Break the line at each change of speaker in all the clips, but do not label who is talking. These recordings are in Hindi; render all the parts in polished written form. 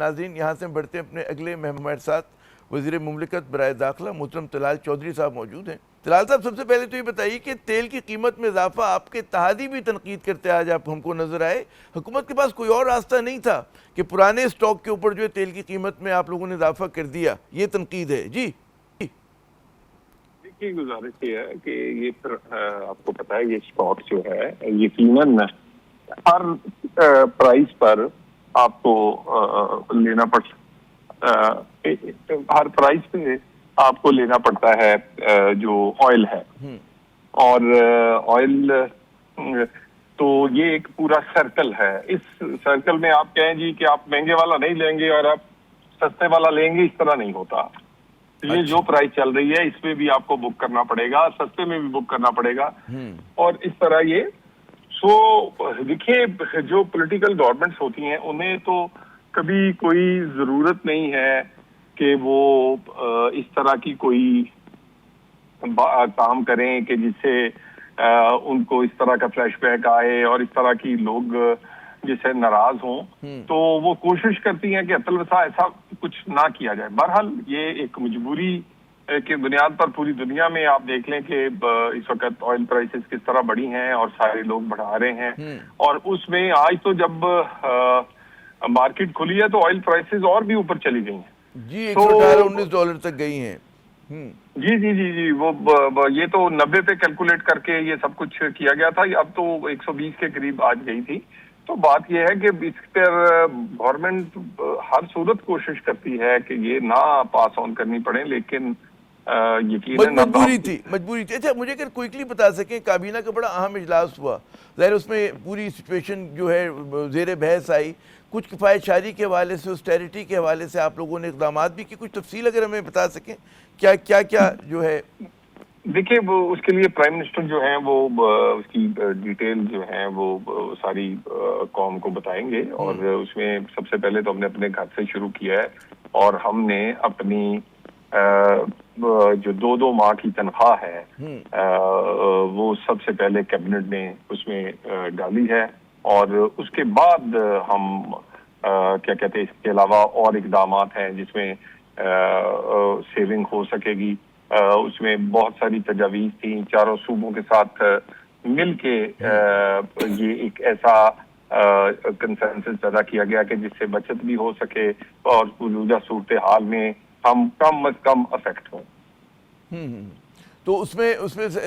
नाज़रीन, यहाँ से बढ़ते हैं अपने अगले मेहमान साथ। वज़ीर मुमलिकत बराए दाखिला मोहतरम तलाल चौधरी साहब मौजूद हैं। तलाल साहब, सबसे पहले तो ये बताइए कि तेल की कीमत में इजाफा आपके इत्तेहादी भी तनकीद करते आज आप हमको नजर आए। हुकूमत के पास कोई और रास्ता नहीं था कि पुराने स्टॉक के ऊपर जो है तेल की कीमत में आप लोगों ने इजाफा कर दिया, ये तनकीद है जी।
देखिए, गुजारिश ये है कि ये आपको पता है, ये स्टॉक जो है यकीनन हर प्राइस पर आपको लेना हर प्राइस पे आपको लेना पड़ता है जो ऑयल है। और ऑयल तो ये एक पूरा सर्कल है। इस सर्कल में आप कहें जी कि आप महंगे वाला नहीं लेंगे और आप सस्ते वाला लेंगे, इस तरह नहीं होता। ये जो प्राइस चल रही है इसमें भी आपको बुक करना पड़ेगा, सस्ते में भी बुक करना पड़ेगा, और इस तरह ये देखिए, जो पॉलिटिकल गवर्नमेंट्स होती हैं उन्हें तो कभी कोई जरूरत नहीं है कि वो इस तरह की कोई काम करें कि जिससे उनको इस तरह का फ्लैशबैक आए और इस तरह की लोग जिससे नाराज हों। तो वो कोशिश करती हैं कि अतलवसा ऐसा कुछ ना किया जाए। बहरहाल ये एक मजबूरी के बुनियाद पर पूरी दुनिया में आप देख लें कि इस वक्त ऑयल प्राइसेस किस तरह बढ़ी हैं और सारे लोग बढ़ा रहे हैं। और उसमें आज तो जब मार्केट खुली है तो ऑयल प्राइसेस और भी ऊपर चली गई हैं
जी, $118-19 तक गई हैं।
जी जी जी जी, वो ये तो 90 पे कैलकुलेट करके ये सब कुछ किया गया था, अब तो 120 के करीब आज गई थी। तो बात यह है कि इस पर गवर्नमेंट हर सूरत कोशिश करती है कि ये ना पास ऑन करनी पड़े, लेकिन यकीनन
मजबूरी थी। अच्छा, मुझे अगर क्विकली बता सकें, काबीना का बड़ा अहम इजलास हुआ, ज़ाहिर उसमें पूरी सिचुएशन जो है ज़ेर बहस आई, कुछ किफ़ायतशारी के हवाले से, ऑस्टेरिटी के हवाले से आप लोगों ने इक़दाम भी की, कुछ तफसील अगर हमें बता सकें क्या क्या क्या जो है।
देखिए, वो उसके लिए प्राइम मिनिस्टर जो हैं वो उसकी डिटेल जो है वो सारी कौम को बताएंगे। और उसमें सबसे पहले तो हमने अपने घर से शुरू किया है और हमने अपनी जो 2-2 माह की तनख्वाह है वो सबसे पहले कैबिनेट ने उसमें डाली है। और उसके बाद हम क्या कहते हैं, इसके अलावा और इकदाम हैं जिसमें सेविंग हो सकेगी। उसमें बहुत सारी तजावीज थी, चारों सूबों के साथ मिलके ये एक ऐसा कंसेंसस पैदा किया गया कि जिससे बचत भी हो सके और मौजूदा सूरत हाल में हम कम अज कम अफेक्ट हों।
तो उसमें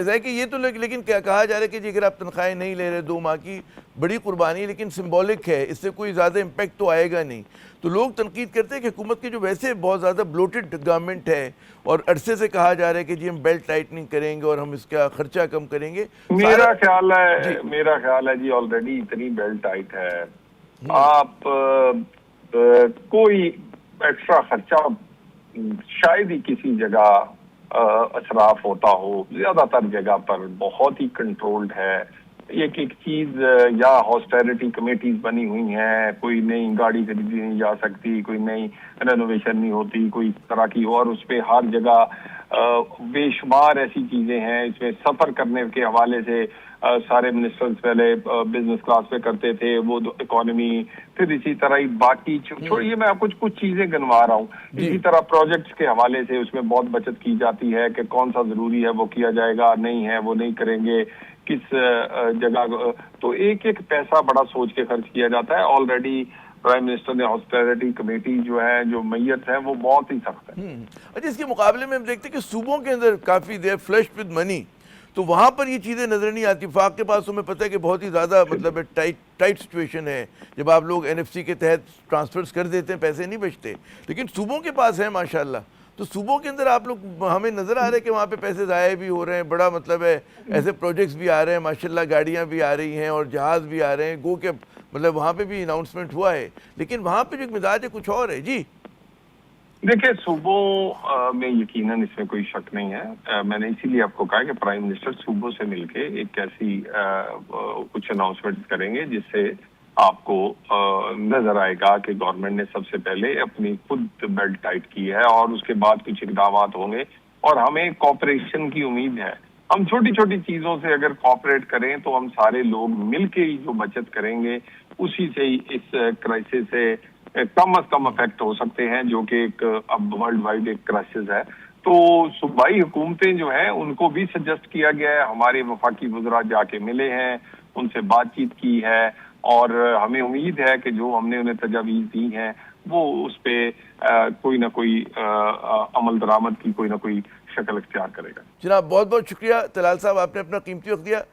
है कि ये तो लेकिन क्या कहा जा रहा है कि जी अगर आप तनख्वाहें नहीं ले रहे 2 माह की, बड़ी कुर्बानी, लेकिन सिंबॉलिक है, इससे कोई ज़्यादा इम्पैक्ट तो आएगा नहीं। तो लोग तनकीद करते हैं कि हुकूमत की जो वैसे बहुत ज़्यादा ब्लोटेड गवर्नमेंट है और अरसे से कहा जा रहा है कि जी हम बेल्ट टाइटनिंग करेंगे और हम इसका खर्चा कम करेंगे।
मेरा ख्याल है जी ऑलरेडी इतनी बेल्ट टाइट है। आप कोई एक्स्ट्रा खर्चा शायद ही किसी जगह असराफ होता हो, ज्यादातर जगह पर बहुत ही कंट्रोल्ड है। एक एक चीज या ऑस्टेरिटी कमेटीज बनी हुई हैं, कोई नई गाड़ी खरीदी नहीं जा सकती, कोई नई रेनोवेशन नहीं होती, कोई तरह की, और उस पर हर जगह बेशुमार ऐसी चीजें हैं। इसमें सफर करने के हवाले से सारे मिनिस्टर्स पहले बिजनेस क्लास पे करते थे, वो इकोनॉमी, फिर इसी तरह ही बाकी छोड़िए, मैं आपको कुछ चीजें गिनवा रहा हूँ। इसी तरह प्रोजेक्ट्स के हवाले से उसमें बहुत बचत की जाती है कि कौन सा जरूरी है वो किया जाएगा, नहीं है वो नहीं करेंगे, किस जगह। तो एक एक पैसा बड़ा सोच के खर्च किया जाता है। ऑलरेडी प्राइम मिनिस्टर ने ऑस्टेरिटी कमेटी जो है, जो मैयत है, वो बहुत ही सख्त है।
अच्छा, इसके मुकाबले में हम देखते हैं कि सूबों के अंदर काफ़ी देर फ्लश विद मनी, तो वहाँ पर ये चीज़ें नज़र नहीं आती। फाक के पास हमें पता है कि बहुत ही ज़्यादा मतलब टाइट सिचुएशन है, जब आप लोग NFC के तहत ट्रांसफर्स कर देते हैं पैसे नहीं बचते, लेकिन सूबों के पास है माशाल्लाह। तो सूबों के अंदर आप लोग, हमें नज़र आ रहा है कि वहाँ पे पैसे ज़ाया भी हो रहे हैं, बड़ा मतलब है ऐसे प्रोजेक्ट्स भी आ रहे हैं माशाल्लाह, गाड़ियाँ भी आ रही हैं और जहाज़ भी आ रहे हैं, गो के मतलब वहाँ पे भी अनाउंसमेंट हुआ है, लेकिन वहाँ पे जो मिजाज है कुछ और है जी।
देखिए, सूबों में यकीनन इसमें कोई शक नहीं है। मैंने इसीलिए आपको कहा कि प्राइम मिनिस्टर सूबों से मिलके एक ऐसी कुछ अनाउंसमेंट करेंगे जिससे आपको नजर आएगा कि गवर्नमेंट ने सबसे पहले अपनी खुद बेल्ट टाइट की है और उसके बाद कुछ इकदाम होंगे। और हमें कॉपरेशन की उम्मीद है। हम छोटी छोटी चीजों से अगर कॉपरेट करें तो हम सारे लोग मिलके ही जो बचत करेंगे उसी से ही इस क्राइसिस से कम अज कम इफेक्ट हो सकते हैं, जो कि एक अब वर्ल्ड वाइड एक क्राइसिस है। तो सूबाई हुकूमतें जो है उनको भी सजेस्ट किया गया है, हमारे वफाकी वज़रा जाके मिले हैं, उनसे बातचीत की है, और हमें उम्मीद है कि जो हमने उन्हें तजावीज़ दी हैं वो उस पर कोई ना कोई अमल दरामद की कोई ना कोई शक्ल इख्तियार करेगा।
जनाब बहुत बहुत शुक्रिया तलाल साहब, आपने अपना कीमती वक्त दिया।